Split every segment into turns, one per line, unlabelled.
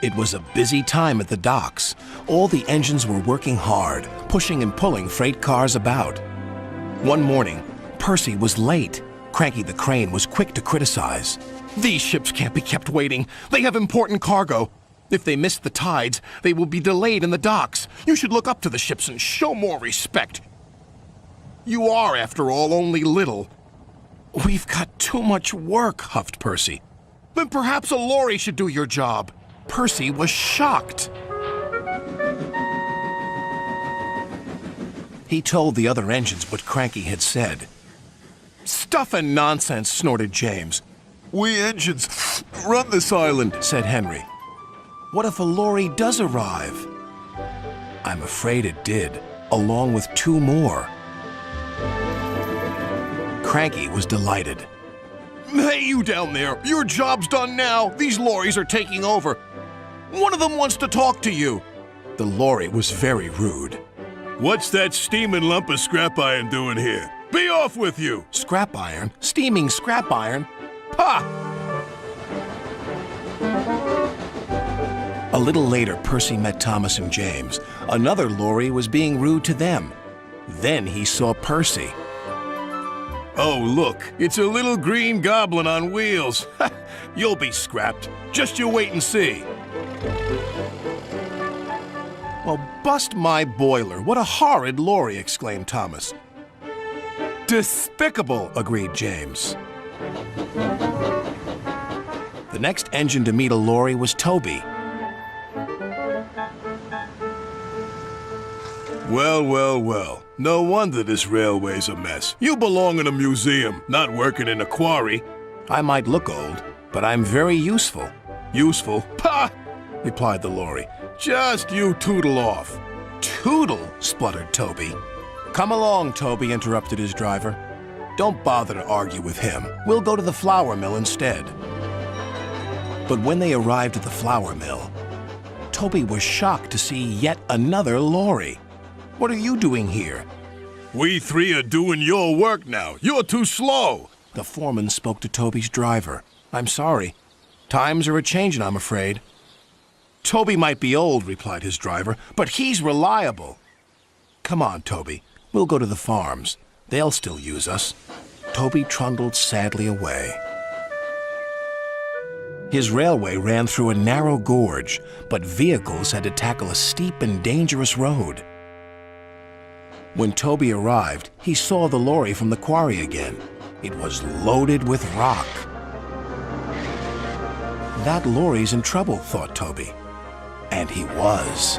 It was a busy time at the docks. All the engines were working hard, pushing and pulling freight cars about. One morning, Percy was late. Cranky the Crane was quick to criticize. "These ships can't be kept waiting. They have important cargo. If they miss the tides, they will be delayed in the docks. You should look up to the ships and show more respect. You are, after all, only little." "We've got too much work," huffed Percy. "Then perhaps a lorry should do your job." Percy was shocked. He told the other engines what Cranky had said. "Stuff and nonsense," snorted James. "We engines run this island," said Henry. "What if a lorry does arrive?" I'm afraid it did, along with 2 more. Cranky was delighted. "Hey, you down there, your job's done now. These lorries are taking over. One of them wants to talk to you." The lorry was very rude.
"What's that steaming lump of scrap iron doing here? Be off with you!"
Scrap iron? Steaming scrap iron? Ha! A little later, Percy met Thomas and James. Another lorry was being rude to them. Then he saw Percy.
"Oh, look, it's a little green goblin on wheels. You'll be scrapped. Just you wait and see."
"Well, bust my boiler. What a horrid lorry," exclaimed Thomas. "Despicable," agreed James. The next engine to meet a lorry was Toby.
Well, well, well. No wonder this railway's a mess. You belong in a museum, not working in a quarry.
"I might look old, but I'm very useful."
"Useful? Pah!" replied the lorry. "Just you tootle off."
"Tootle?" spluttered Toby. "Come along, Toby," interrupted his driver. "Don't bother to argue with him. We'll go to the flour mill instead." But when they arrived at the flour mill, Toby was shocked to see yet another lorry. "What are you doing here?"
"We 3 are doing your work now. You're too slow."
The foreman spoke to Toby's driver. "I'm sorry. Times are a-changin', I'm afraid." "Toby might be old," replied his driver, "but he's reliable." "Come on, Toby. We'll go to the farms. They'll still use us." Toby trundled sadly away. His railway ran through a narrow gorge, but vehicles had to tackle a steep and dangerous road. When Toby arrived, he saw the lorry from the quarry again. It was loaded with rock. "That lorry's in trouble," thought Toby. And he was.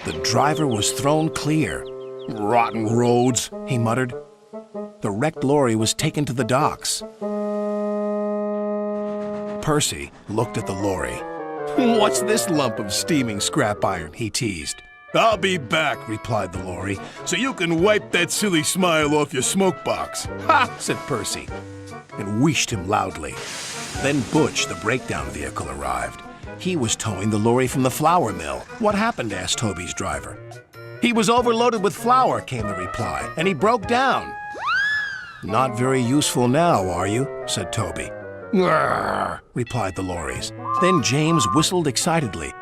The driver was thrown clear. "Rotten roads," he muttered. The wrecked lorry was taken to the docks. Percy looked at the lorry. "What's this lump of steaming scrap iron?" he teased.
"I'll be back," replied the lorry, "so you can wipe that silly smile off your smoke box."
"Ha!" said Percy, and wheeshed him loudly. Then Butch, the breakdown vehicle, arrived. He was towing the lorry from the flour mill. "What happened?" asked Toby's driver. "He was overloaded with flour," came the reply, "and he broke down." "Not very useful now, are you?" said Toby. "Grrr," replied the lorries. Then James whistled excitedly.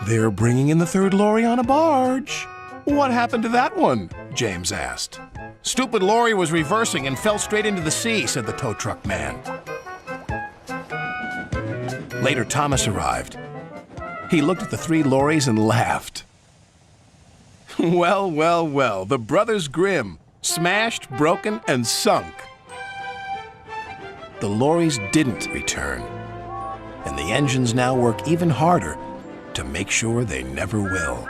"They're bringing in the 3rd lorry on a barge." "What happened to that one?" James asked. "Stupid lorry was reversing and fell straight into the sea," said the tow truck man. Later, Thomas arrived. He looked at the 3 lorries and laughed. "Well, well, well, the Brothers Grimm, smashed, broken, and sunk." The lorries didn't return, and the engines now work even harder to make sure they never will.